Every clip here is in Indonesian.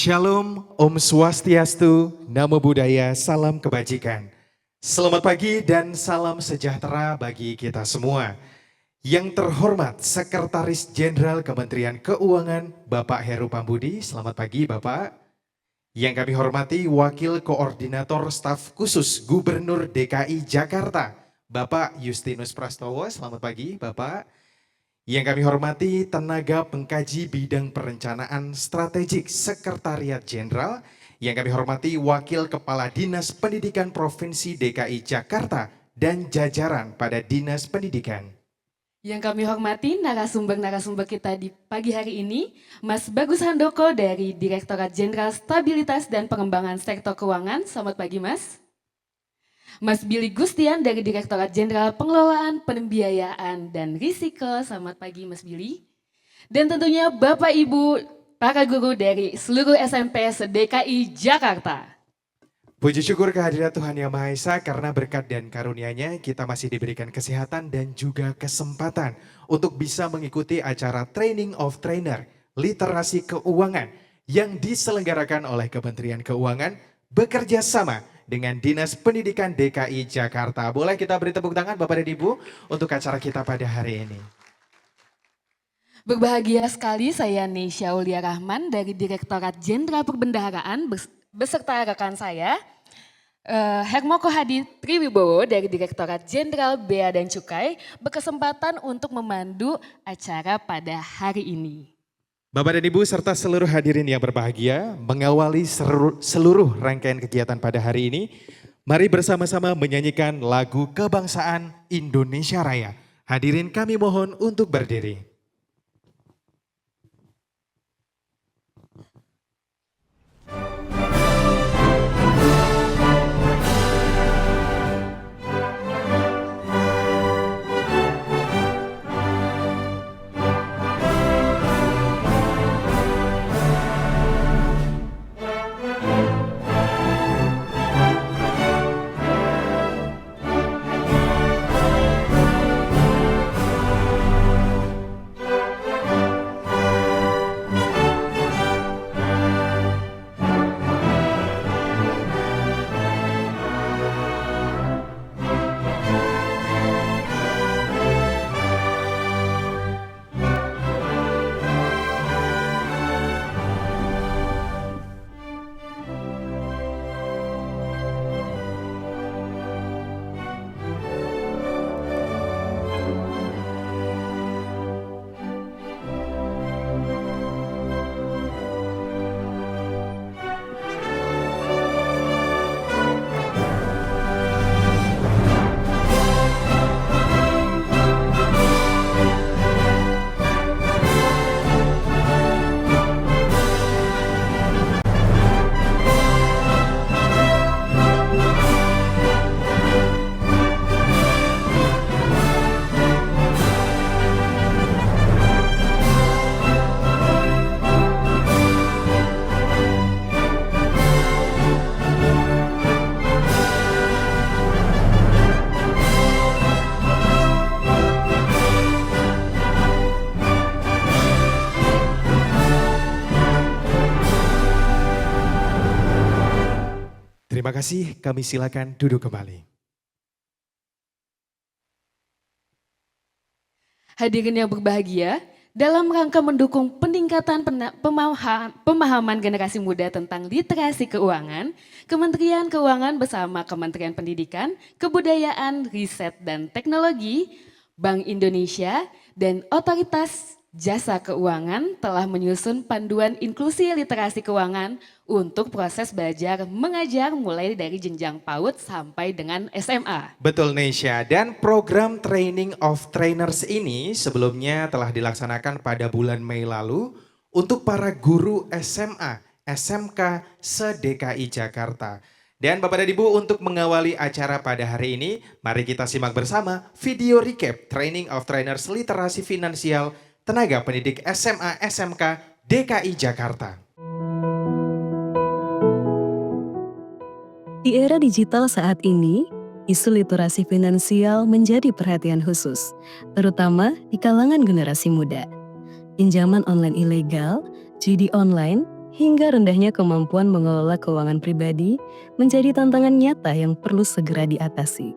Shalom, Om Swastiastu, Namo Buddhaya, salam kebajikan. Selamat pagi dan salam sejahtera bagi kita semua. Yang terhormat Sekretaris Jenderal Kementerian Keuangan Bapak Heru Pambudi, selamat pagi Bapak. Yang kami hormati Wakil Koordinator Staf Khusus Gubernur DKI Jakarta, Bapak Justinus Prastowo, selamat pagi Bapak. Yang kami hormati tenaga pengkaji bidang perencanaan strategik Sekretariat Jenderal. Yang kami hormati Wakil Kepala Dinas Pendidikan Provinsi DKI Jakarta dan jajaran pada Dinas Pendidikan. Yang kami hormati narasumber-narasumber kita di pagi hari ini, Mas Bagus Handoko dari Direktorat Jenderal Stabilitas dan Pengembangan Sektor Keuangan. Selamat pagi Mas. Mas Billy Gustian dari Direktorat Jenderal Pengelolaan Pembiayaan dan Risiko. Selamat pagi Mas Billy. Dan tentunya Bapak Ibu para guru dari seluruh SMP se-DKI Jakarta. Puji syukur kehadirat Tuhan Yang Maha Esa karena berkat dan karunia-Nya kita masih diberikan kesehatan dan juga kesempatan untuk bisa mengikuti acara Training of Trainer Literasi Keuangan yang diselenggarakan oleh Kementerian Keuangan bekerja sama dengan Dinas Pendidikan DKI Jakarta. Boleh kita beri tepuk tangan Bapak dan Ibu untuk acara kita pada hari ini. Berbahagia sekali saya Nesya Aulia Rahman dari Direktorat Jenderal Perbendaharaan beserta rekan saya Hermoko Hadi Triwibowo dari Direktorat Jenderal Bea dan Cukai berkesempatan untuk memandu acara pada hari ini. Bapak dan Ibu serta seluruh hadirin yang berbahagia, mengawali seluruh rangkaian kegiatan pada hari ini, mari bersama-sama menyanyikan lagu kebangsaan Indonesia Raya. Hadirin kami mohon untuk berdiri. Terima kasih, kami silakan duduk kembali. Hadirin yang berbahagia, dalam rangka mendukung peningkatan pemahaman generasi muda tentang literasi keuangan, Kementerian Keuangan bersama Kementerian Pendidikan, Kebudayaan, Riset, dan Teknologi, Bank Indonesia, dan Otoritas Jasa Keuangan telah menyusun panduan inklusi literasi keuangan untuk proses belajar mengajar mulai dari jenjang PAUD sampai dengan SMA. Betul Nesya, dan program Training of Trainers ini sebelumnya telah dilaksanakan pada bulan Mei lalu untuk para guru SMA, SMK se-DKI Jakarta. Dan Bapak dan Ibu untuk mengawali acara pada hari ini, mari kita simak bersama video recap Training of Trainers Literasi Finansial Tenaga Pendidik SMA SMK DKI Jakarta. Di era digital saat ini, isu literasi finansial menjadi perhatian khusus, terutama di kalangan generasi muda. Pinjaman online ilegal, judi online, hingga rendahnya kemampuan mengelola keuangan pribadi menjadi tantangan nyata yang perlu segera diatasi.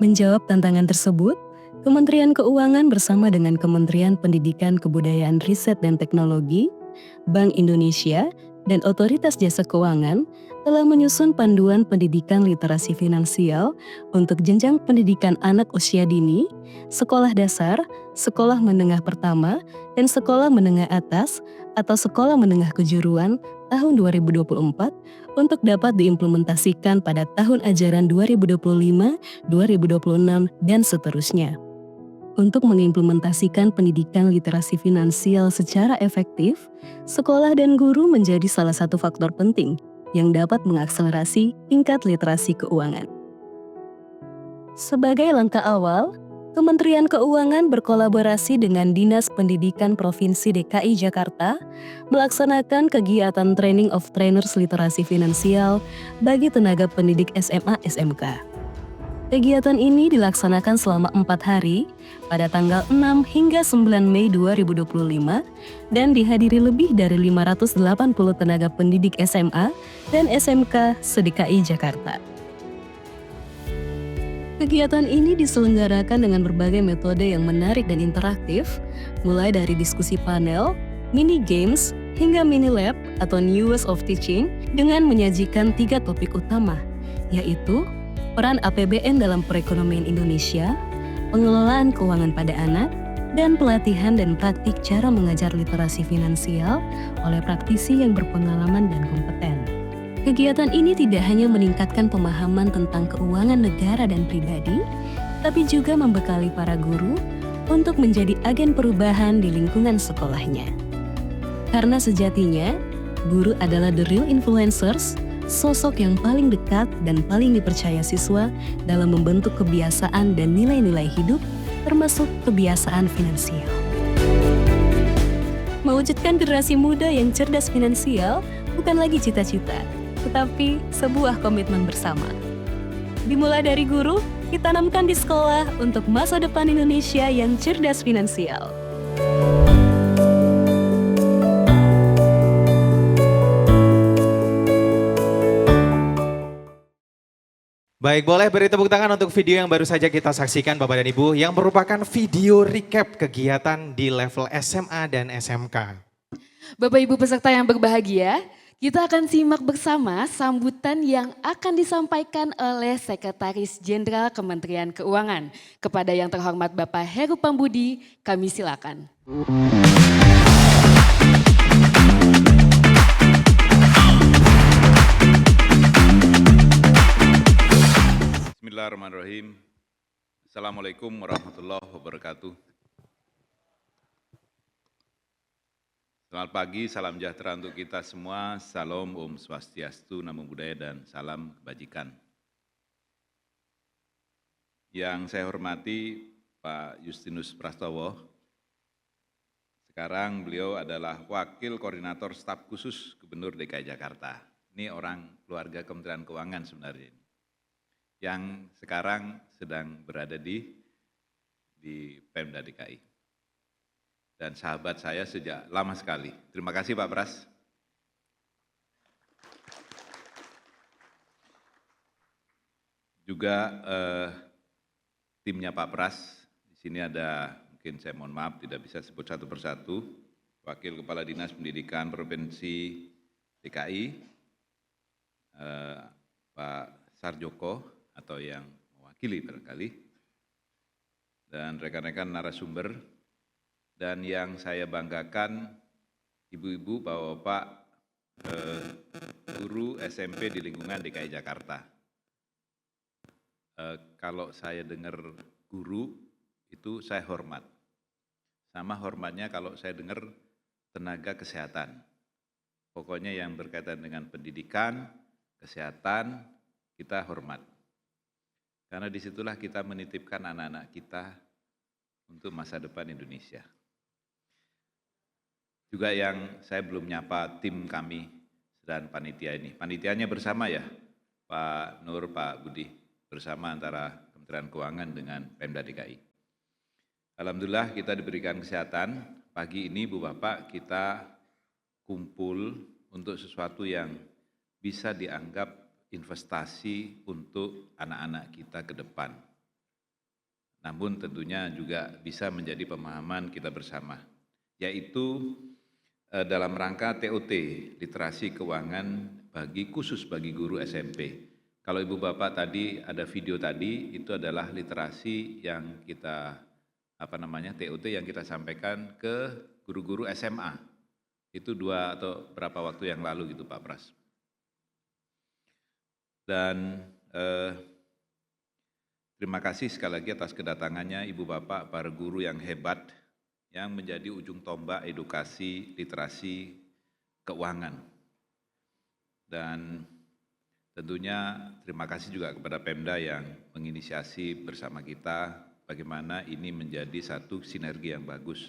Menjawab tantangan tersebut, Kementerian Keuangan bersama dengan Kementerian Pendidikan, Kebudayaan, Riset, dan Teknologi, Bank Indonesia, dan Otoritas Jasa Keuangan telah menyusun panduan pendidikan literasi finansial untuk jenjang pendidikan anak usia dini, sekolah dasar, sekolah menengah pertama, dan sekolah menengah atas atau sekolah menengah kejuruan tahun 2024 untuk dapat diimplementasikan pada tahun ajaran 2025-2026 dan seterusnya. Untuk mengimplementasikan pendidikan literasi finansial secara efektif, sekolah dan guru menjadi salah satu faktor penting yang dapat mengakselerasi tingkat literasi keuangan. Sebagai langkah awal, Kementerian Keuangan berkolaborasi dengan Dinas Pendidikan Provinsi DKI Jakarta melaksanakan kegiatan Training of Trainers Literasi Finansial bagi tenaga pendidik SMA SMK. Kegiatan ini dilaksanakan selama 4 hari pada tanggal 6 hingga 9 Mei 2025 dan dihadiri lebih dari 580 tenaga pendidik SMA dan SMK se-DKI Jakarta. Kegiatan ini diselenggarakan dengan berbagai metode yang menarik dan interaktif, mulai dari diskusi panel, mini games, hingga mini lab atau new ways of teaching dengan menyajikan 3 topik utama, yaitu peran APBN dalam perekonomian Indonesia, pengelolaan keuangan pada anak, dan pelatihan dan praktik cara mengajar literasi finansial oleh praktisi yang berpengalaman dan kompeten. Kegiatan ini tidak hanya meningkatkan pemahaman tentang keuangan negara dan pribadi, tapi juga membekali para guru untuk menjadi agen perubahan di lingkungan sekolahnya. Karena sejatinya, guru adalah the real influencers, sosok yang paling dekat dan paling dipercaya siswa dalam membentuk kebiasaan dan nilai-nilai hidup, termasuk kebiasaan finansial. Mewujudkan generasi muda yang cerdas finansial bukan lagi cita-cita, tetapi sebuah komitmen bersama. Dimulai dari guru, ditanamkan di sekolah untuk masa depan Indonesia yang cerdas finansial. Baik, boleh beri tepuk tangan untuk video yang baru saja kita saksikan Bapak dan Ibu, yang merupakan video recap kegiatan di level SMA dan SMK. Bapak Ibu peserta yang berbahagia, kita akan simak bersama sambutan yang akan disampaikan oleh Sekretaris Jenderal Kementerian Keuangan. Kepada yang terhormat Bapak Heru Pambudi, kami silakan. Bismillahirrahmanirrahim. Assalamualaikum warahmatullahi wabarakatuh. Selamat pagi, salam sejahtera untuk kita semua. Salam, Om Swastiastu, Namo Buddhaya, dan salam kebajikan. Yang saya hormati Pak Justinus Prastowo. Sekarang beliau adalah Wakil Koordinator Staf Khusus Gubernur DKI Jakarta. Ini orang keluarga Kementerian Keuangan sebenarnya. Yang sekarang sedang berada di Pemda DKI. Dan sahabat saya sejak lama sekali. Terima kasih Pak Pras. Juga timnya Pak Pras, di sini ada, mungkin saya mohon maaf tidak bisa sebut satu persatu, Wakil Kepala Dinas Pendidikan Provinsi DKI, Pak Sarjoko, atau yang mewakili barangkali, dan rekan-rekan narasumber, dan yang saya banggakan ibu-ibu, bapak-bapak, guru SMP di lingkungan DKI Jakarta. Kalau saya dengar guru, itu saya hormat. Sama hormatnya kalau saya dengar tenaga kesehatan. Pokoknya yang berkaitan dengan pendidikan, kesehatan, kita hormat. Karena disitulah kita menitipkan anak-anak kita untuk masa depan Indonesia. Juga yang saya belum nyapa tim kami dan panitia ini. Panitianya bersama ya, Pak Nur, Pak Budi, bersama antara Kementerian Keuangan dengan Pemda DKI. Alhamdulillah kita diberikan kesehatan. Pagi ini Bu Bapak kita kumpul untuk sesuatu yang bisa dianggap investasi untuk anak-anak kita ke depan. Namun tentunya juga bisa menjadi pemahaman kita bersama, yaitu dalam rangka TOT, literasi keuangan khusus bagi guru SMP. Kalau Ibu Bapak tadi ada video tadi, itu adalah literasi yang kita TOT yang kita sampaikan ke guru-guru SMA. Itu 2 atau berapa waktu yang lalu gitu Pak Pras. Dan terima kasih sekali lagi atas kedatangannya Ibu Bapak, para guru yang hebat yang menjadi ujung tombak edukasi literasi keuangan. Dan tentunya terima kasih juga kepada Pemda yang menginisiasi bersama kita bagaimana ini menjadi satu sinergi yang bagus.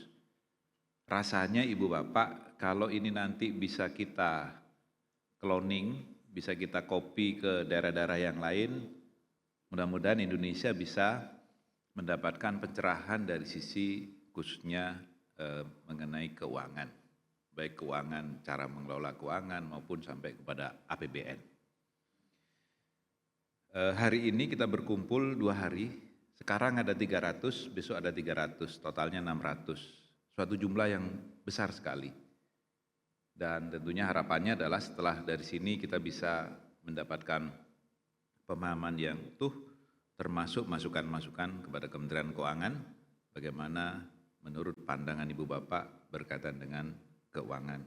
Rasanya Ibu Bapak, kalau ini nanti bisa kita cloning, bisa kita copy ke daerah-daerah yang lain, mudah-mudahan Indonesia bisa mendapatkan pencerahan dari sisi khususnya mengenai keuangan, baik keuangan, cara mengelola keuangan maupun sampai kepada APBN. Hari ini kita berkumpul 2 hari, sekarang ada 300, besok ada 300, totalnya 600. Suatu jumlah yang besar sekali. Dan tentunya harapannya adalah setelah dari sini kita bisa mendapatkan pemahaman yang utuh, termasuk masukan-masukan kepada Kementerian Keuangan, bagaimana menurut pandangan Ibu Bapak berkaitan dengan keuangan.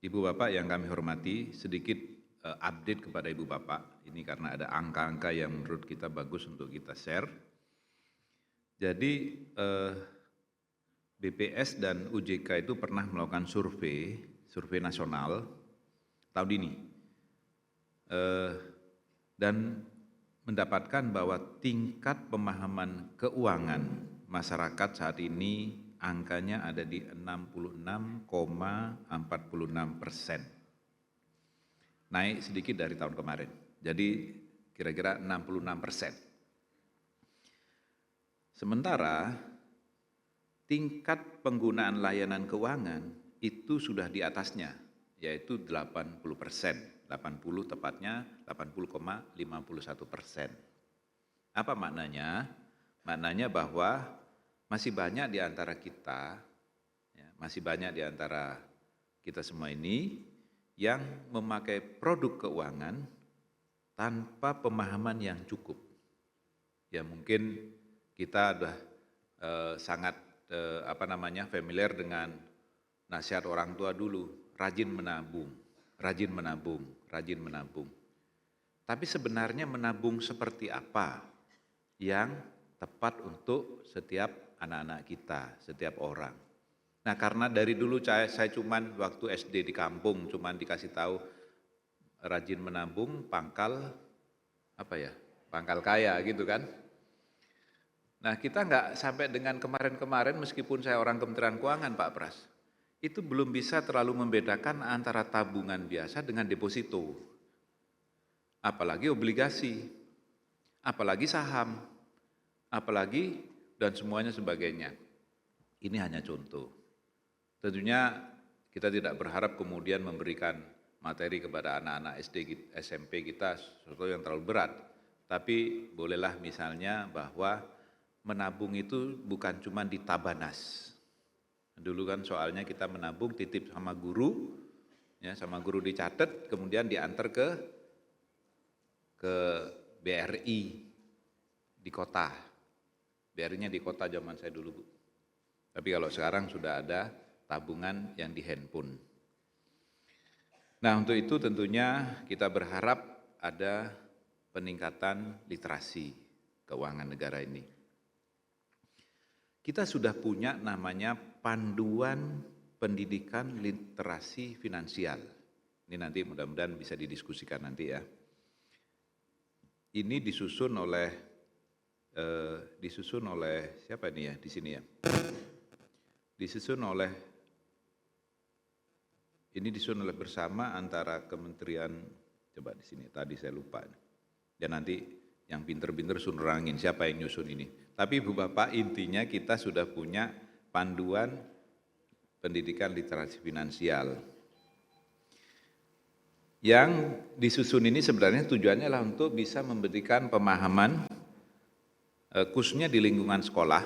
Ibu Bapak yang kami hormati, sedikit update kepada Ibu Bapak, ini karena ada angka-angka yang menurut kita bagus untuk kita share. Jadi BPS dan UJK itu pernah melakukan survei nasional tahun ini. Dan mendapatkan bahwa tingkat pemahaman keuangan masyarakat saat ini angkanya ada di 66,46%. Naik sedikit dari tahun kemarin. Jadi kira-kira 66%. Sementara tingkat penggunaan layanan keuangan itu sudah di atasnya, yaitu 80%. 80 tepatnya 80,51%. Apa maknanya? Maknanya bahwa masih banyak di antara kita, semua ini yang memakai produk keuangan tanpa pemahaman yang cukup. Ya mungkin kita sudah sangat familiar dengan nasihat orang tua dulu, rajin menabung. Tapi sebenarnya menabung seperti apa yang tepat untuk setiap anak-anak kita, setiap orang. Nah karena dari dulu saya cuman waktu SD di kampung cuman dikasih tahu rajin menabung pangkal kaya gitu kan. Nah kita nggak sampai dengan kemarin meskipun saya orang Kementerian Keuangan Pak Pras, itu belum bisa terlalu membedakan antara tabungan biasa dengan deposito. Apalagi obligasi, apalagi saham, apalagi dan semuanya sebagainya. Ini hanya contoh. Tentunya kita tidak berharap kemudian memberikan materi kepada anak-anak SD, SMP kita sesuatu yang terlalu berat. Tapi bolehlah misalnya bahwa menabung itu bukan cuma di Tabanas. Dulu kan soalnya kita menabung titip sama guru, ya sama guru dicatat, kemudian diantar ke BRI di kota. BRI-nya di kota zaman saya dulu, Bu. Tapi kalau sekarang sudah ada tabungan yang di handphone. Nah, untuk itu tentunya kita berharap ada peningkatan literasi keuangan negara ini. Kita sudah punya namanya panduan pendidikan literasi finansial. Ini nanti mudah-mudahan bisa didiskusikan nanti ya. Ini disusun oleh siapa ini ya di sini ya? Disusun oleh bersama antara kementerian, coba di sini tadi saya lupa. Dan nanti yang pinter-pinter suruh nerangin siapa yang nyusun ini. Tapi Ibu Bapak intinya kita sudah punya panduan pendidikan literasi finansial. Yang disusun ini sebenarnya tujuannya adalah untuk bisa memberikan pemahaman khususnya di lingkungan sekolah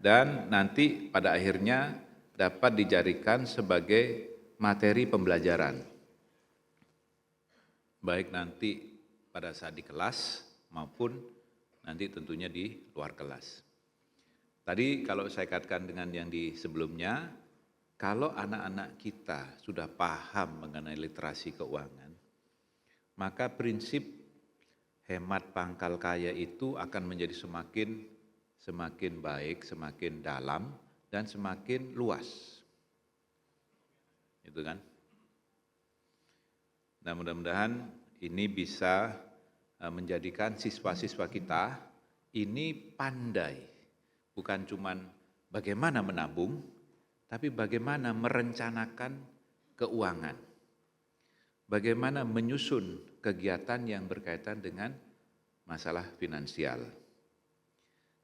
dan nanti pada akhirnya dapat dijadikan sebagai materi pembelajaran. Baik nanti pada saat di kelas maupun nanti tentunya di luar kelas. Tadi kalau saya kaitkan dengan yang di sebelumnya, kalau anak-anak kita sudah paham mengenai literasi keuangan, maka prinsip hemat pangkal kaya itu akan menjadi semakin baik, semakin dalam, dan semakin luas. Itu kan? Nah mudah-mudahan ini bisa menjadikan siswa-siswa kita ini pandai, bukan cuman bagaimana menabung, tapi bagaimana merencanakan keuangan. Bagaimana menyusun kegiatan yang berkaitan dengan masalah finansial.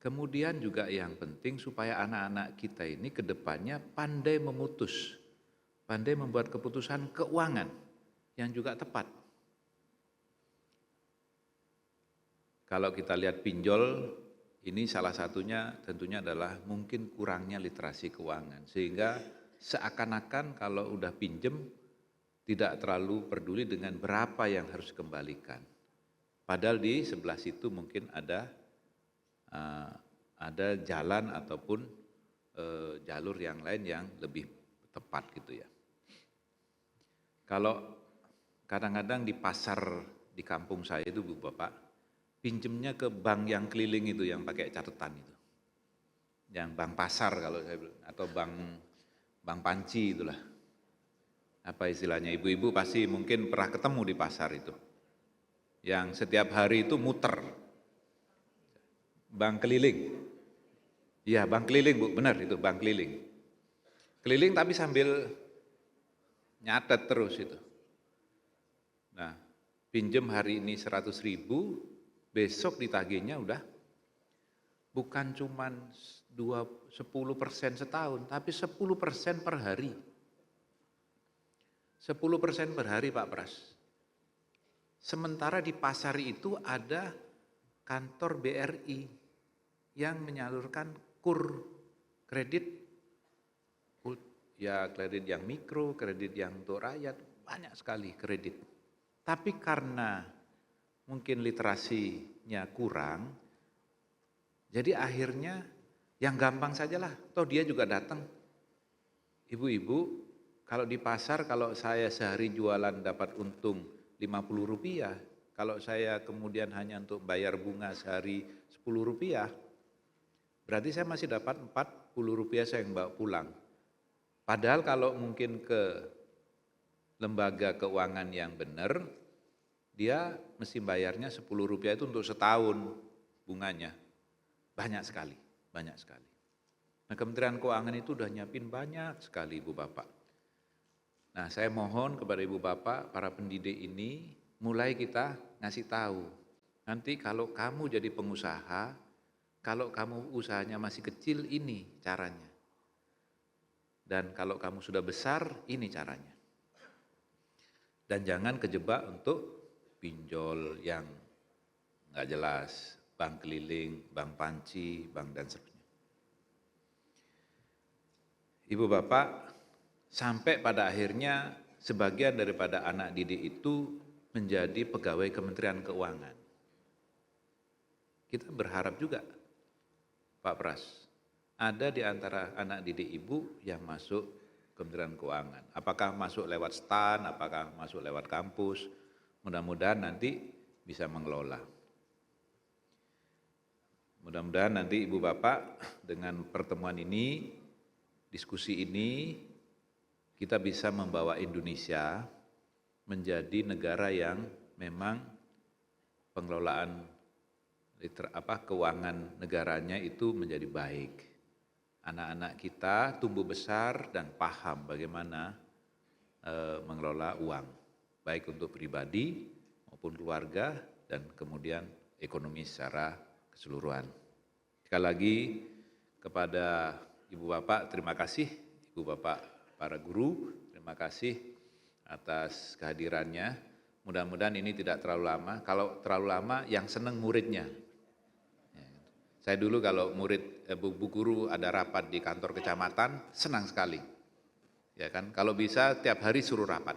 Kemudian juga yang penting supaya anak-anak kita ini ke depannya pandai memutus, pandai membuat keputusan keuangan yang juga tepat. Kalau kita lihat pinjol, ini salah satunya tentunya adalah mungkin kurangnya literasi keuangan. Sehingga seakan-akan kalau udah pinjem tidak terlalu peduli dengan berapa yang harus dikembalikan. Padahal di sebelah situ mungkin ada jalan ataupun jalur yang lain yang lebih tepat gitu ya. Kalau kadang-kadang di pasar di kampung saya itu Bu Bapak, pinjemnya ke bank yang keliling itu yang pakai catatan itu. Yang bank pasar kalau saya bilang, atau bank panci itulah. Apa istilahnya, ibu-ibu pasti mungkin pernah ketemu di pasar itu. Yang setiap hari itu muter. Bank keliling. Iya, bank keliling Bu, benar itu bank keliling. Keliling tapi sambil nyatet terus itu. Nah, pinjem hari ini 100.000, besok ditagihnya udah bukan cuman 10% setahun, tapi 10% per hari. 10% per hari Pak Pras. Sementara di pasar itu ada kantor BRI yang menyalurkan KUR, kredit, ya kredit yang mikro, kredit yang untuk rakyat, banyak sekali kredit. Tapi karena mungkin literasinya kurang, jadi akhirnya yang gampang sajalah, toh dia juga datang. Ibu-ibu, kalau di pasar, kalau saya sehari jualan dapat untung 50 rupiah, kalau saya kemudian hanya untuk bayar bunga sehari 10 rupiah, berarti saya masih dapat 40 rupiah saya yang bawa pulang. Padahal kalau mungkin ke lembaga keuangan yang benar, dia mesti bayarnya 10 rupiah itu untuk setahun bunganya. Banyak sekali, banyak sekali. Nah Kementerian Keuangan itu udah nyiapin banyak sekali Ibu Bapak. Nah saya mohon kepada Ibu Bapak, para pendidik ini, mulai kita ngasih tahu. Nanti kalau kamu jadi pengusaha, kalau kamu usahanya masih kecil, ini caranya. Dan kalau kamu sudah besar, ini caranya. Dan jangan kejebak untuk pinjol yang nggak jelas, bank keliling, bank panci, bank dan sebagainya. Ibu Bapak, sampai pada akhirnya sebagian daripada anak didik itu menjadi pegawai Kementerian Keuangan. Kita berharap juga, Pak Pras, ada di antara anak didik Ibu yang masuk Kementerian Keuangan. Apakah masuk lewat STAN, apakah masuk lewat kampus, mudah-mudahan nanti bisa mengelola. Mudah-mudahan nanti Ibu Bapak dengan pertemuan ini, diskusi ini, kita bisa membawa Indonesia menjadi negara yang memang pengelolaan keuangan negaranya itu menjadi baik. Anak-anak kita tumbuh besar dan paham bagaimana mengelola uang, baik untuk pribadi maupun keluarga dan kemudian ekonomi secara keseluruhan. Sekali lagi kepada Ibu Bapak, terima kasih. Ibu Bapak para guru, terima kasih atas kehadirannya. Mudah-mudahan ini tidak terlalu lama. Kalau terlalu lama, yang senang muridnya. Saya dulu kalau murid bu guru ada rapat di kantor kecamatan, senang sekali. Ya kan, kalau bisa tiap hari suruh rapat.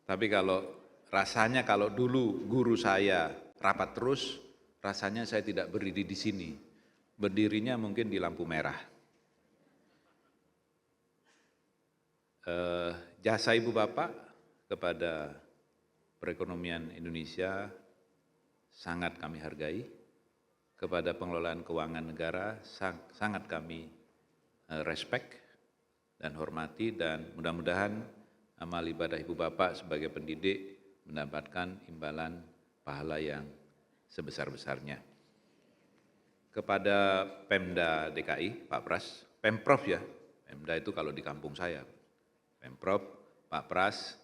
Tapi kalau rasanya kalau dulu guru saya rapat terus, rasanya saya tidak berdiri di sini. Berdirinya mungkin di lampu merah. Jasa Ibu Bapak kepada perekonomian Indonesia sangat kami hargai, kepada pengelolaan keuangan negara sangat kami respect dan hormati, dan mudah-mudahan amal ibadah Ibu Bapak sebagai pendidik mendapatkan imbalan pahala yang sebesar-besarnya. Kepada Pemda DKI, Pak Pras, Pemprov ya, Pemda itu kalau di kampung saya, Pemprov, Pak Pras,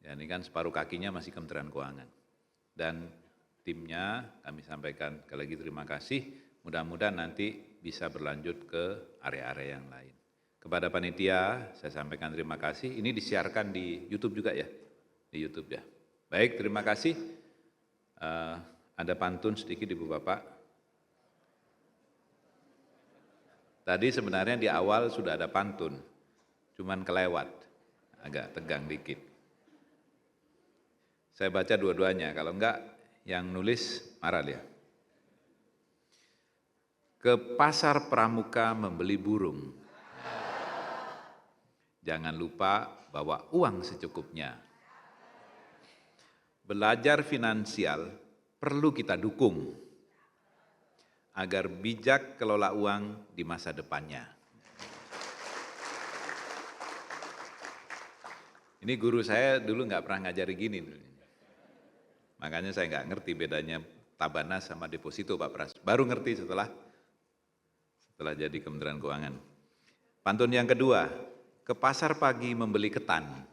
ya ini kan separuh kakinya masih Kementerian Keuangan. Dan timnya kami sampaikan sekali lagi terima kasih, mudah-mudahan nanti bisa berlanjut ke area-area yang lain. Kepada panitia, saya sampaikan terima kasih, ini disiarkan di YouTube juga ya, di YouTube ya. Baik, terima kasih. Ada pantun sedikit Ibu Bapak. Tadi sebenarnya di awal sudah ada pantun, cuman kelewat, agak tegang dikit. Saya baca dua-duanya, kalau enggak yang nulis marah dia. Ke pasar pramuka membeli burung, jangan lupa bawa uang secukupnya. Belajar finansial perlu kita dukung, agar bijak kelola uang di masa depannya. Ini guru saya dulu nggak pernah ngajari gini. Makanya saya nggak ngerti bedanya Tabanas sama deposito Pak Pras. Baru ngerti setelah jadi Kementerian Keuangan. Pantun yang kedua, ke pasar pagi membeli ketan.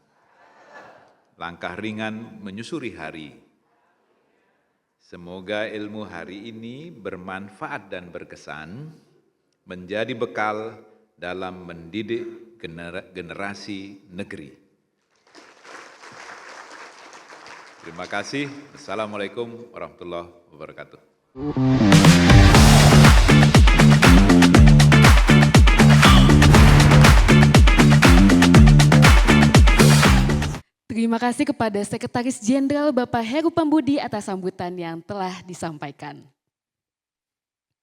Langkah ringan menyusuri hari. Semoga ilmu hari ini bermanfaat dan berkesan, menjadi bekal dalam mendidik generasi negeri. Terima kasih. Assalamualaikum warahmatullahi wabarakatuh. Terima kasih kepada Sekretaris Jenderal Bapak Heru Pambudi atas sambutan yang telah disampaikan.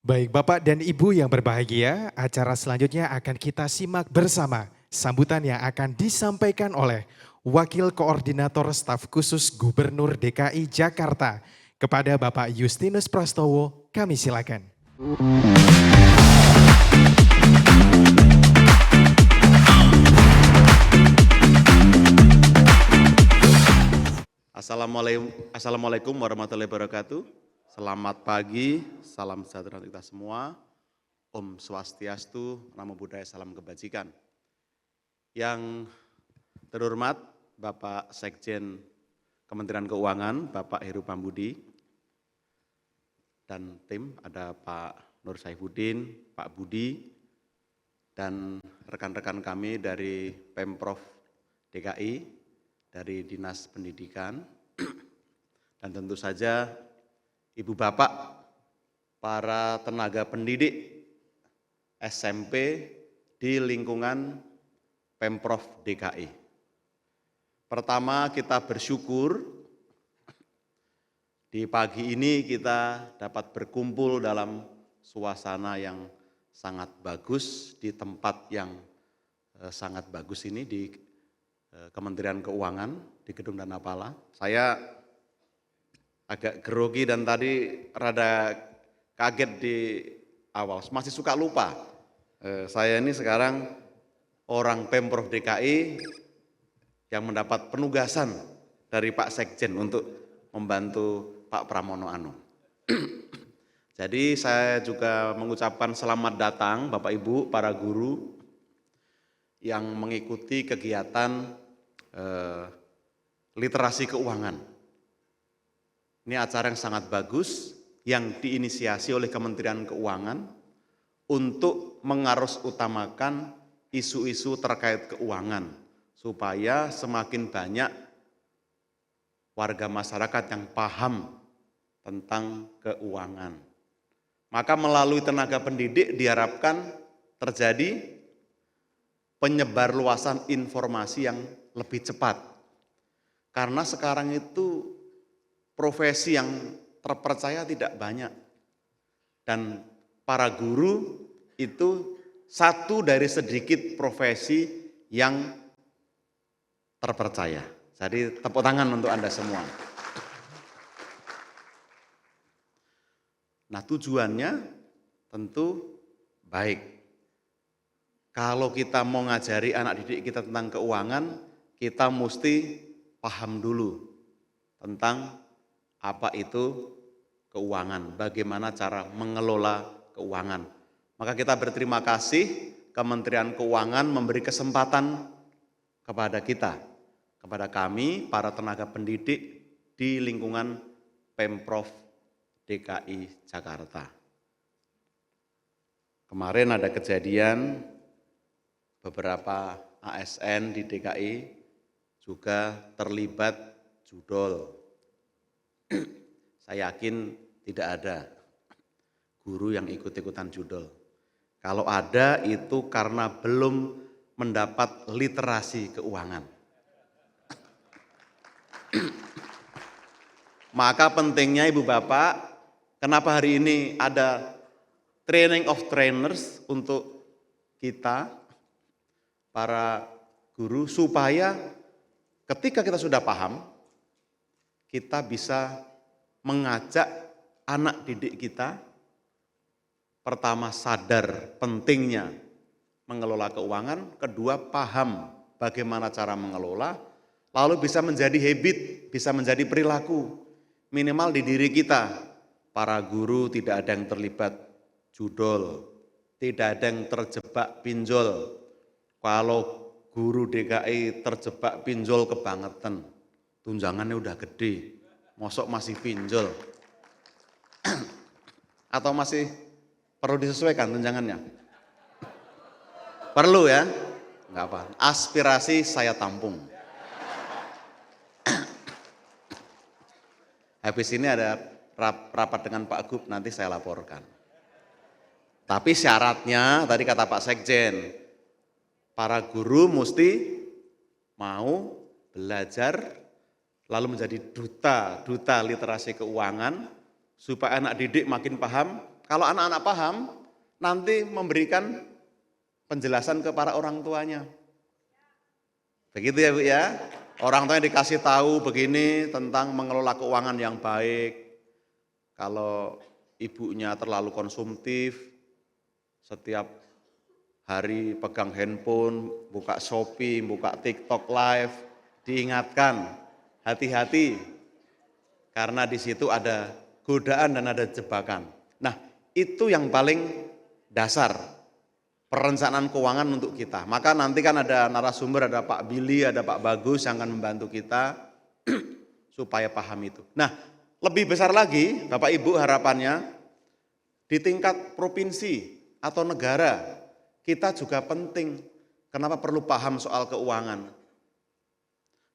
Baik Bapak dan Ibu yang berbahagia, acara selanjutnya akan kita simak bersama sambutan yang akan disampaikan oleh Wakil Koordinator Staf Khusus Gubernur DKI Jakarta. Kepada Bapak Justinus Prastowo, kami silakan. Assalamualaikum warahmatullahi wabarakatuh. Selamat pagi, salam sejahtera untuk kita semua. Om Swastiastu, Namo Buddhaya, salam kebajikan. Yang terhormat Bapak Sekjen Kementerian Keuangan, Bapak Heru Pambudi, dan tim, ada Pak Nur Saifuddin, Pak Budi, dan rekan-rekan kami dari Pemprov DKI, dari Dinas Pendidikan, dan tentu saja Ibu Bapak, para tenaga pendidik SMP di lingkungan Pemprov DKI. Pertama, kita bersyukur di pagi ini kita dapat berkumpul dalam suasana yang sangat bagus, di tempat yang sangat bagus ini, di Kementerian Keuangan di Gedung Danapala. Saya agak grogi dan tadi rada kaget di awal, masih suka lupa. Saya ini sekarang orang Pemprov DKI yang mendapat penugasan dari Pak Sekjen untuk membantu Pak Pramono Anung. Jadi saya juga mengucapkan selamat datang Bapak Ibu, para guru yang mengikuti kegiatan literasi keuangan. Ini acara yang sangat bagus yang diinisiasi oleh Kementerian Keuangan untuk mengarusutamakan isu-isu terkait keuangan, supaya semakin banyak warga masyarakat yang paham tentang keuangan. Maka melalui tenaga pendidik diharapkan terjadi penyebarluasan informasi yang lebih cepat. Karena sekarang itu profesi yang terpercaya tidak banyak. Dan para guru itu satu dari sedikit profesi yang terpercaya. Jadi tepuk tangan untuk Anda semua. Nah, tujuannya tentu baik. Kalau kita mau ngajari anak didik kita tentang keuangan, kita mesti paham dulu tentang apa itu keuangan, bagaimana cara mengelola keuangan. Maka kita berterima kasih Kementerian Keuangan memberi kesempatan kepada kita, kepada kami, para tenaga pendidik di lingkungan Pemprov DKI Jakarta. Kemarin ada kejadian beberapa ASN di DKI juga terlibat judol. Saya yakin tidak ada guru yang ikut-ikutan judol. Kalau ada itu karena belum mendapat literasi keuangan. Maka pentingnya Ibu Bapak, kenapa hari ini ada training of trainers untuk kita, para guru, supaya ketika kita sudah paham, kita bisa mengajak anak didik kita, pertama sadar pentingnya mengelola keuangan, kedua paham bagaimana cara mengelola, lalu bisa menjadi habit, bisa menjadi perilaku, minimal di diri kita. Para guru tidak ada yang terlibat judol, tidak ada yang terjebak pinjol. Kalau guru DKI terjebak pinjol kebangetan, tunjangannya udah gede, mosok masih pinjol. Atau masih perlu disesuaikan tunjangannya? Perlu ya? Enggak apa, aspirasi saya tampung. Habis ini ada rapat dengan Pak Gub, nanti saya laporkan. Tapi syaratnya, tadi kata Pak Sekjen, para guru mesti mau belajar lalu menjadi duta literasi keuangan supaya anak didik makin paham. Kalau anak-anak paham, nanti memberikan penjelasan ke para orang tuanya. Begitu ya Bu ya. Orang tuanya dikasih tahu begini tentang mengelola keuangan yang baik. Kalau ibunya terlalu konsumtif, setiap hari pegang handphone, buka Shopee, buka TikTok live, diingatkan, hati-hati, karena di situ ada godaan dan ada jebakan. Nah, itu yang paling dasar perencanaan keuangan untuk kita. Maka nanti kan ada narasumber, ada Pak Billy, ada Pak Bagus yang akan membantu kita supaya paham itu. Nah, lebih besar lagi, Bapak Ibu, harapannya di tingkat provinsi atau negara, kita juga penting. Kenapa perlu paham soal keuangan?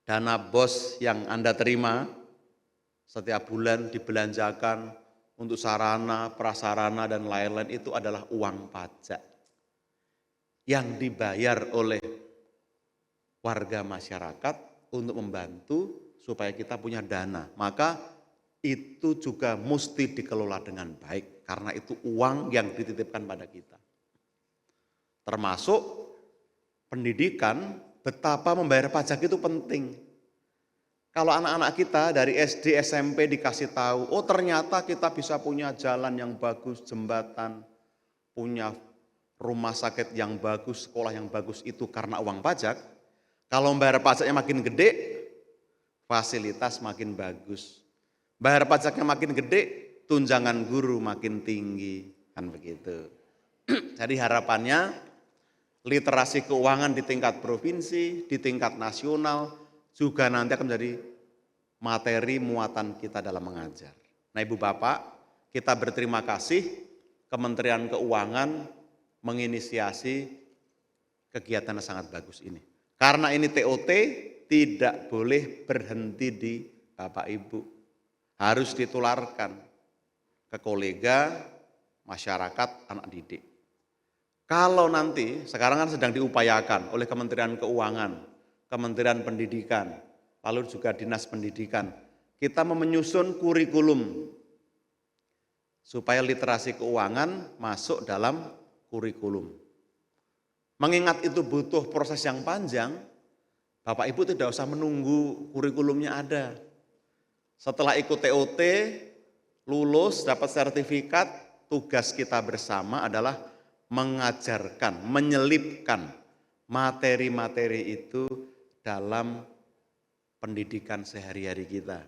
Dana BOS yang Anda terima setiap bulan dibelanjakan untuk sarana, prasarana, dan lain-lain itu adalah uang pajak yang dibayar oleh warga masyarakat untuk membantu supaya kita punya dana. Maka itu juga mesti dikelola dengan baik karena itu uang yang dititipkan pada kita. Termasuk pendidikan, betapa membayar pajak itu penting. Kalau anak-anak kita dari SD, SMP dikasih tahu, oh ternyata kita bisa punya jalan yang bagus, jembatan, punya rumah sakit yang bagus, sekolah yang bagus itu karena uang pajak. Kalau membayar pajaknya makin gede, fasilitas makin bagus. Bayar pajaknya makin gede, tunjangan guru makin tinggi, kan begitu. Jadi harapannya literasi keuangan di tingkat provinsi, di tingkat nasional, juga nanti akan menjadi materi muatan kita dalam mengajar. Nah Ibu Bapak, kita berterima kasih Kementerian Keuangan menginisiasi kegiatan yang sangat bagus ini. Karena ini TOT tidak boleh berhenti di Bapak Ibu. Harus ditularkan ke kolega, masyarakat, anak didik. Kalau nanti, sekarang kan sedang diupayakan oleh Kementerian Keuangan, Kementerian Pendidikan, lalu juga Dinas Pendidikan, kita menyusun kurikulum supaya literasi keuangan masuk dalam kurikulum. Mengingat itu butuh proses yang panjang, Bapak Ibu tidak usah menunggu kurikulumnya ada. Setelah ikut TOT, lulus, dapat sertifikat, tugas kita bersama adalah mengajarkan, menyelipkan materi-materi itu dalam pendidikan sehari-hari kita.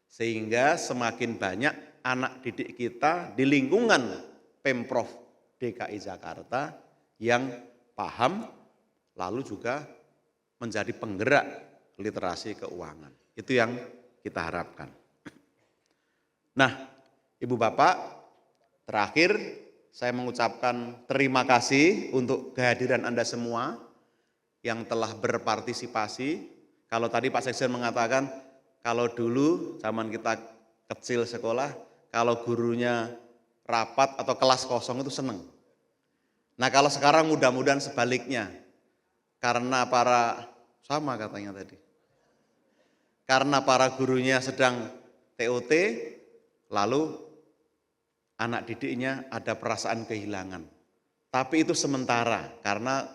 Sehingga semakin banyak anak didik kita di lingkungan Pemprov DKI Jakarta yang paham, lalu juga menjadi penggerak literasi keuangan. Itu yang kita harapkan. Nah, Ibu Bapak, terakhir saya mengucapkan terima kasih untuk kehadiran Anda semua yang telah berpartisipasi. Kalau tadi Pak Sekjen mengatakan, kalau dulu zaman kita kecil sekolah, kalau gurunya rapat atau kelas kosong itu seneng. Nah kalau sekarang mudah-mudahan sebaliknya, karena sama katanya tadi, karena para gurunya sedang TOT, lalu anak didiknya ada perasaan kehilangan. Tapi itu sementara, karena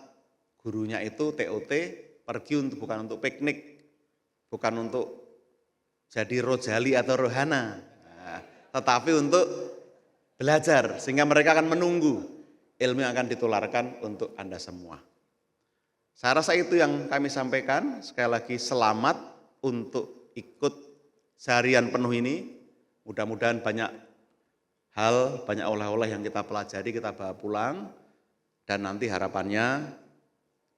gurunya itu TOT pergi bukan untuk piknik, bukan untuk jadi rojali atau rohana, tetapi untuk belajar, sehingga mereka akan menunggu ilmu yang akan ditularkan untuk Anda semua. Saya rasa itu yang kami sampaikan. Sekali lagi selamat untuk ikut seharian penuh ini. Mudah-mudahan banyak hal, banyak oleh-oleh yang kita pelajari, kita bawa pulang. Dan nanti harapannya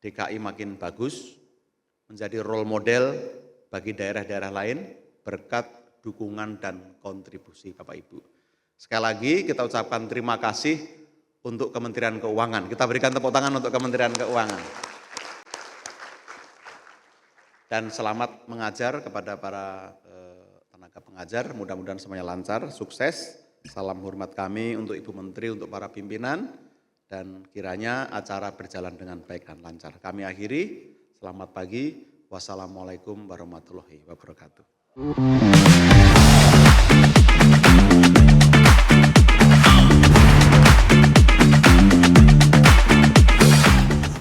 DKI makin bagus, menjadi role model bagi daerah-daerah lain berkat dukungan dan kontribusi Bapak Ibu. Sekali lagi kita ucapkan terima kasih untuk Kementerian Keuangan. Kita berikan tepuk tangan untuk Kementerian Keuangan. Dan selamat mengajar kepada para tenaga pengajar, mudah-mudahan semuanya lancar, sukses. Salam hormat kami untuk Ibu Menteri, untuk para pimpinan, dan kiranya acara berjalan dengan baik dan lancar. Kami akhiri, selamat pagi, wassalamualaikum warahmatullahi wabarakatuh.